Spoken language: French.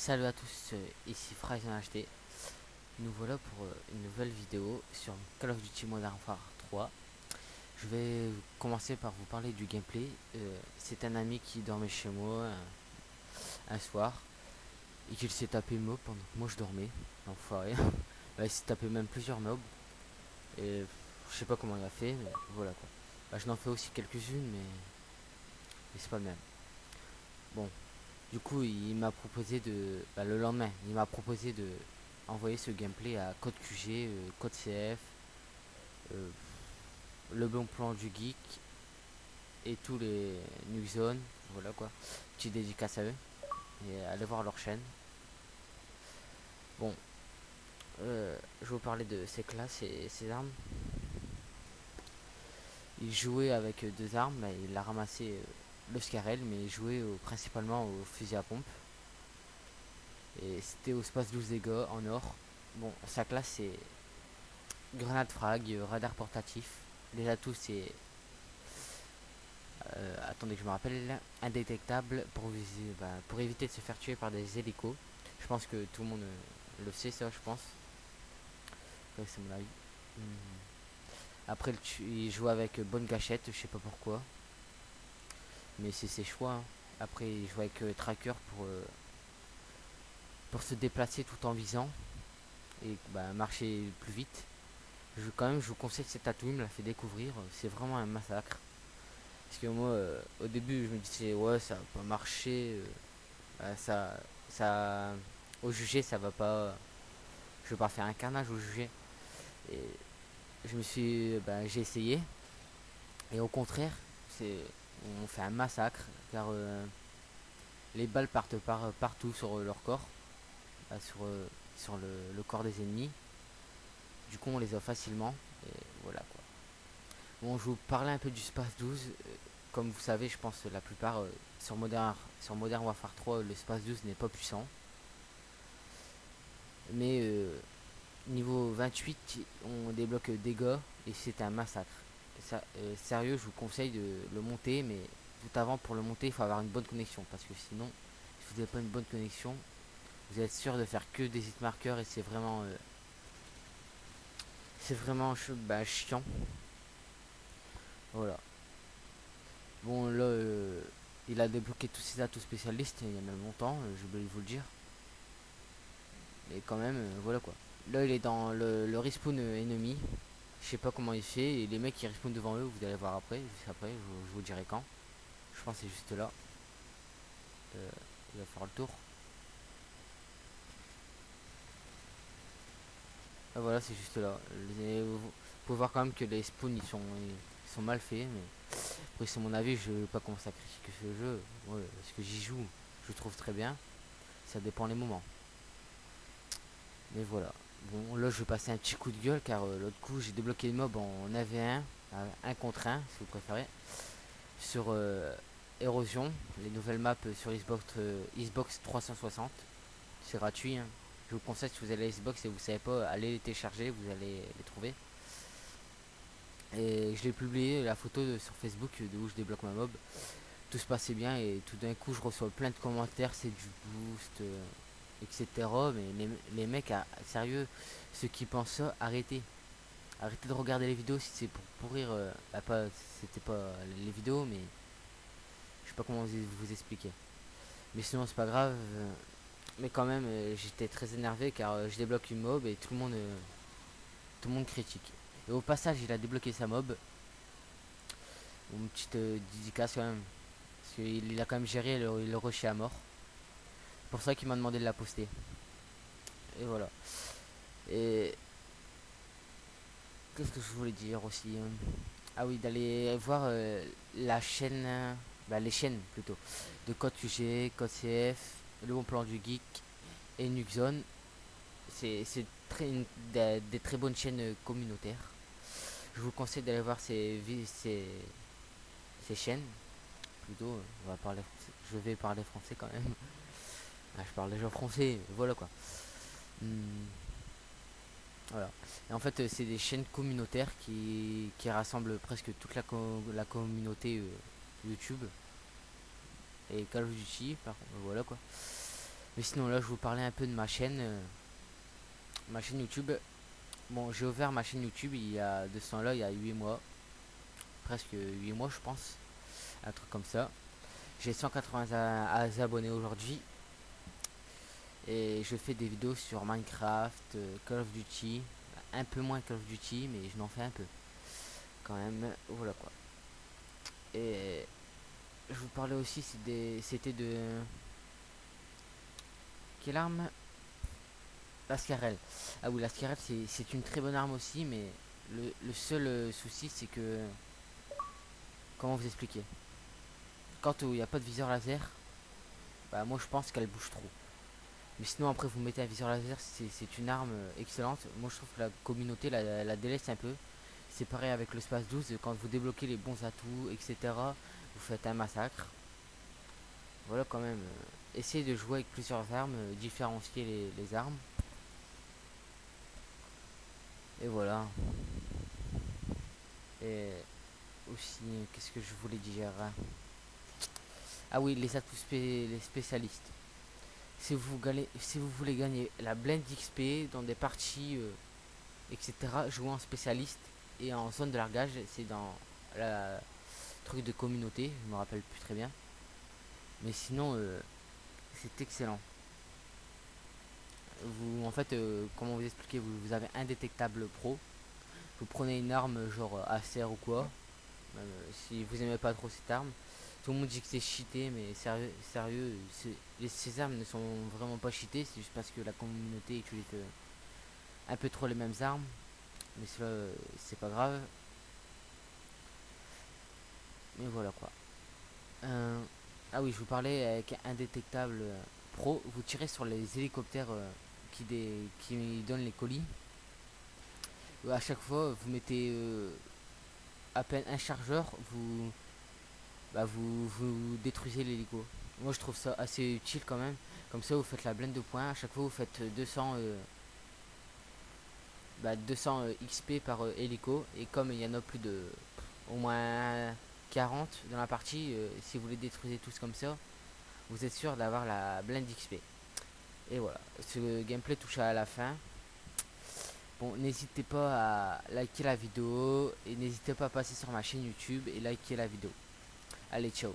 Salut à tous, ici Fryzen HD. Nous voilà pour une nouvelle vidéo sur Call of Duty Modern Warfare 3. Je vais commencer par vous parler du gameplay. C'est un ami qui dormait chez moi un soir et qu'il s'est tapé une mob pendant que moi je dormais. L'enfoiré. Bah, il s'est tapé même plusieurs mobs et je sais pas comment il a fait, mais voilà quoi. Bah, je n'en fais aussi quelques-unes, mais c'est pas le même. Bon, du coup, il m'a proposé de. Bah, le lendemain, il m'a proposé de envoyer ce gameplay à Code QG, Code CF, euh, Le Bon Plan du Geek et tous les Nuxon. Voilà quoi. Petite dédicace à eux. Et allez voir leur chaîne. Bon, je vais vous parler de ses classes et ses armes. Il jouait avec deux armes. Bah, il a ramassé le Scarel, mais il jouait principalement au fusil à pompe. Et c'était au Space 12 dégâts en or. Bon, sa classe c'est grenade frag, radar portatif. Les atouts c'est attendez que je me rappelle, indétectable pour éviter de se faire tuer par des hélicos. Je pense que tout le monde le sait ça, je pense. Ouais, c'est mon avis. Hmm. Après il joue avec bonne gâchette, je sais pas pourquoi. Mais c'est ses choix, hein. Après il joue avec tracker pour se déplacer tout en visant et bah, marcher plus vite. Je vous conseille cet atout, il me l'a fait découvrir. C'est vraiment un massacre. Parce que moi, au début, je me disais, ouais, ça va pas marcher. Ça, au jugé, ça va pas. Je vais pas faire un carnage au jugé. Et j'ai essayé. Et au contraire, on fait un massacre. Car les balles partent partout sur leur corps. Sur le corps des ennemis. Du coup, on les a facilement. Et voilà quoi. Bon, je vais vous parler un peu du Space 12. Comme vous savez, je pense la plupart sur Modern Warfare 3, le Space 12 n'est pas puissant. Mais niveau 28, on débloque dégâts et c'est un massacre. Sérieux, je vous conseille de le monter, mais tout avant pour le monter, il faut avoir une bonne connexion parce que sinon, si vous n'avez pas une bonne connexion, vous êtes sûr de faire que des hit markers et c'est vraiment chiant. Voilà. Bon là, il a débloqué tous ses atouts spécialistes il y a même longtemps, j'ai oublié de vous le dire. Mais quand même, voilà quoi. Là, il est dans le respawn ennemi. Je sais pas comment il fait. Et les mecs qui respawn devant eux, vous allez voir après. Juste après, je vous dirai quand. Je pense que c'est juste là. Euh, il va faire le tour. Ah, voilà, c'est juste là. Vous pouvez voir quand même que les spawns ils sont mal faits. Mais après, c'est mon avis. Je vais pas commencer à critiquer ce jeu. Ouais, parce que j'y joue. Je le trouve très bien. Ça dépend les moments. Mais voilà. Bon, là, je vais passer un petit coup de gueule car l'autre coup, j'ai débloqué le mob en AV1, 1 contre 1, si vous préférez, sur Erosion, les nouvelles maps sur Xbox 360. C'est gratuit, hein. Je vous conseille, si vous avez la Xbox et vous savez pas, allez les télécharger, vous allez les trouver. Et je l'ai publié la photo sur Facebook de où je débloque ma mob. Tout se passait bien et tout d'un coup, je reçois plein de commentaires, c'est du boost, etc. Mais les mecs, sérieux, ceux qui pensent ça, arrêtez. Arrêtez de regarder les vidéos si c'est pour pourrir. C'était pas les vidéos, mais je sais pas comment vous expliquer. Mais sinon, c'est pas grave. Mais quand même, j'étais très énervé car je débloque une mob et tout le monde critique. Et au passage, il a débloqué sa mob. Une petite dédicace quand même. Parce qu'il a quand même géré le rushé à mort. C'est pour ça qu'il m'a demandé de la poster. Et voilà. Et qu'est-ce que je voulais dire aussi, ah oui, d'aller voir la chaîne, les chaînes plutôt, de Code QG, Code CF, Le Bon Plan du Geek et Nuxon. C'est des très bonnes chaînes communautaires. Je vous conseille d'aller voir ces chaînes. Plutôt, je vais parler français quand même. Ah, je parle déjà français, voilà quoi. Hmm, voilà. Et en fait, c'est des chaînes communautaires qui rassemblent presque toute la communauté YouTube et Call of Duty, voilà quoi. Mais sinon là je vous parlais un peu de ma chaîne YouTube. Bon, j'ai ouvert ma chaîne YouTube il y a de ce temps là, il y a 8 mois, presque 8 mois je pense, un truc comme ça. J'ai 180 abonnés aujourd'hui et je fais des vidéos sur Minecraft, Call of Duty, un peu moins Call of Duty mais je n'en fais un peu quand même, voilà quoi. Et je vous parlais aussi, c'était de quelle arme? La Scarelle. Ah oui, la Scarelle c'est une très bonne arme aussi, mais le seul souci c'est que, comment vous expliquer? Quand il n'y a pas de viseur laser, bah moi je pense qu'elle bouge trop. Mais sinon après vous mettez un viseur laser, c'est une arme excellente. Moi je trouve que la communauté la délaisse un peu. C'est pareil avec le Space 12, quand vous débloquez les bons atouts, etc. Vous faites un massacre. Voilà quand même. Essayez de jouer avec plusieurs armes, différencier les armes. Et voilà. Et aussi, qu'est-ce que je voulais dire? Ah oui, les atouts les spécialistes. Si vous voulez gagner la blend XP dans des parties, etc., jouez en spécialiste et en zone de largage, c'est dans la truc de communauté, je me rappelle plus très bien. Mais sinon, c'est excellent. Vous, en fait, comment vous expliquer, vous avez indétectable pro. Vous prenez une arme genre ACR ou quoi, si vous aimez pas trop cette arme. Tout le monde dit que c'est cheaté, mais sérieux, ces armes ne sont vraiment pas cheatées, c'est juste parce que la communauté utilise un peu trop les mêmes armes. Mais cela, c'est pas grave. Mais voilà quoi. Euh, ah oui, je vous parlais avec Indétectable Pro. Vous tirez sur les hélicoptères qui donnent les colis. À chaque fois, vous mettez à peine un chargeur, vous détruisez l'hélico. Moi, je trouve ça assez utile quand même. Comme ça, vous faites la blende de points. À chaque fois, vous faites 200 XP par hélico. Et comme il y en a plus de au moins 40 dans la partie, si vous les détruisez tous comme ça, vous êtes sûr d'avoir la blend XP. Et voilà, ce gameplay touche à la fin. Bon, n'hésitez pas à liker la vidéo et n'hésitez pas à passer sur ma chaîne YouTube et liker la vidéo. Allez, ciao.